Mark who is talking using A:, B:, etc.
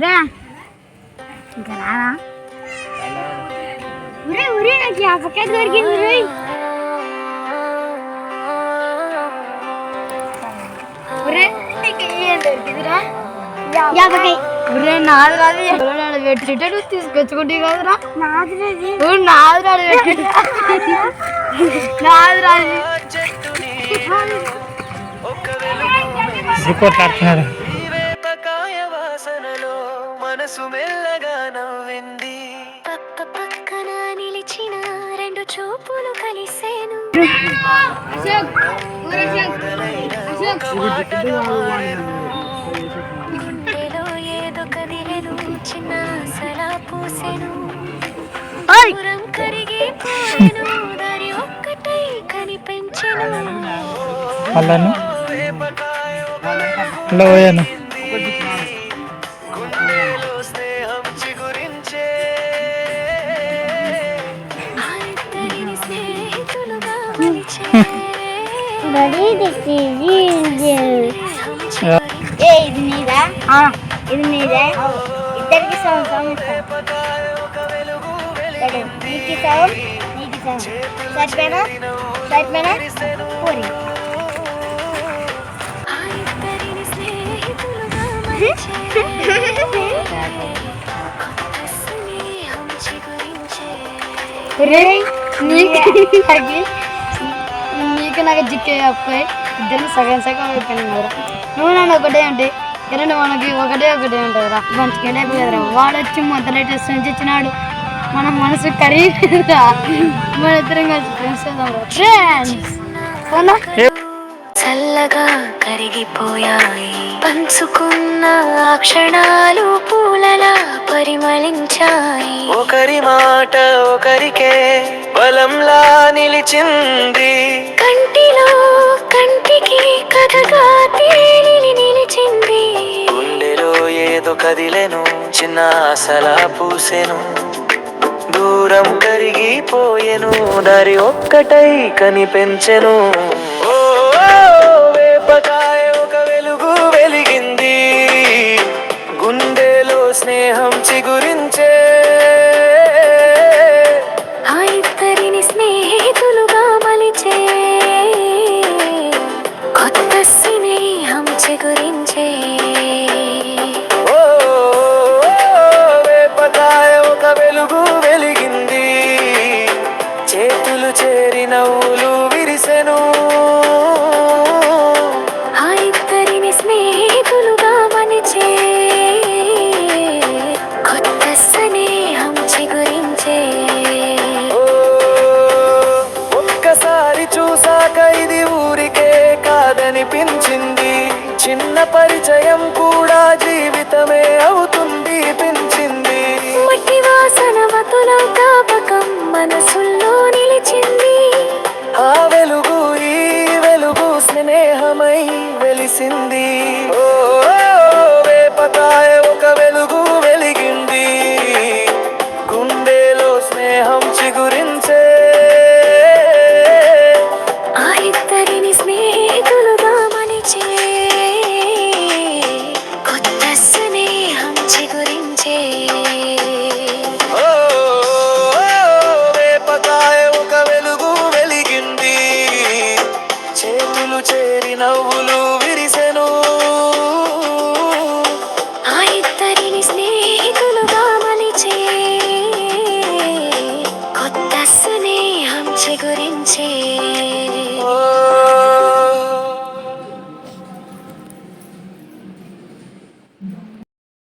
A: రా ఇంకా రారా ఉరే ఉరే నాకు యాపకాయ దొరికింది రే ఉరే నీకు ఏం దొరికిందిరా యాపకాయ ఉరే నాది రాదు పెట్టేటట్టు తీసుకొచ్చుకుంటే కదరా నాది నాది రాదు పెట్టి నాది రాదు
B: మనసు మెల్లగా నవ్వింది పక్కన నిలిచిన రెండు చూపులు కలిసేను గుండెలో ఏదో కదిలేను చిన్న సలా పూసెను దూరం కరిగిపోయెను దారి ఒక్కటై కనిపించెను
A: ఇది నీదా ఇది నీదే ఇద్దరికి సౌండ్ నీకు సౌండ్ నీకు సౌండ్ సరిపోయినా సరిపోయినా పూరి నీకు నాకు జిక్కే అబ్బాయి ఇద్దరు సగం సగం అయిపోయినాం కదరా నువ్వు నన్ను ఒకటే అంటే రెండు మనకి ఒకటే ఉంటుందిరా మంచిగా కదరా వాడు వచ్చి మొదటి టెస్ట్ నుంచి వచ్చినాడు మన మనసు ఖరీదురా మన ఇద్దరం కలిసి ఫ్రెండ్స్
B: చల్లగా కరిగిపోయాయి పంచుకున్న క్షణాలు పూలలా పరిమళించాయి ఒకరి మాట ఒకరికే బలంలా నిలిచింది కంటిలో కంటికి కథగా తేలి నిలిచింది గుండెలో ఏదో కదిలెను చిన్న ఆశలా పూసెను దూరం కరిగిపోయెను దారి ఒక్కటై కనిపించెను వేపకాయ ఒక వెలుగు వెలిగింది గుండెలో స్నేహం చిగురించే ఆ ఇద్దరిని స్నేహితులుగా మలిచే కొత్త స్నేహం చిగురించే వేపకాయ ఒక వెలుగు వెలిగింది చేతులు చేరి నవ్వులు విరిసెను ఆ ఇద్దరిని స్నేహితులుగా మలిచే కొత్త స్నేహం చిగురించే ఒక్కసారి చూసాక ఇది ఊరికే కాదనిపించింది చిన్న పరిచయం కూడా జీవితమే అవుతుంది పెంచింది మట్టి వాసన మతుల జ్ఞాపకం మనసుల్లో నిలిచింది ఆ వెలుగు ఈ వెలుగు స్నేహమై వెలిసింది వేపకాయ ఒక వెలుగు వెలిగింది గుండెలో స్నేహం చిగురించే ఆ ఇద్దరిని స్నేహితులుగా మలిచే కొత్త స్నేహం చిగురించే వేపకాయ ఒక వెలుగు వెలిగింది చేతులు చేరి నవ్వులు విరిసెను ఆ ఇద్దరిని స్నేహితులుగా మలిచే కొత్త స్నేహం చిగురించే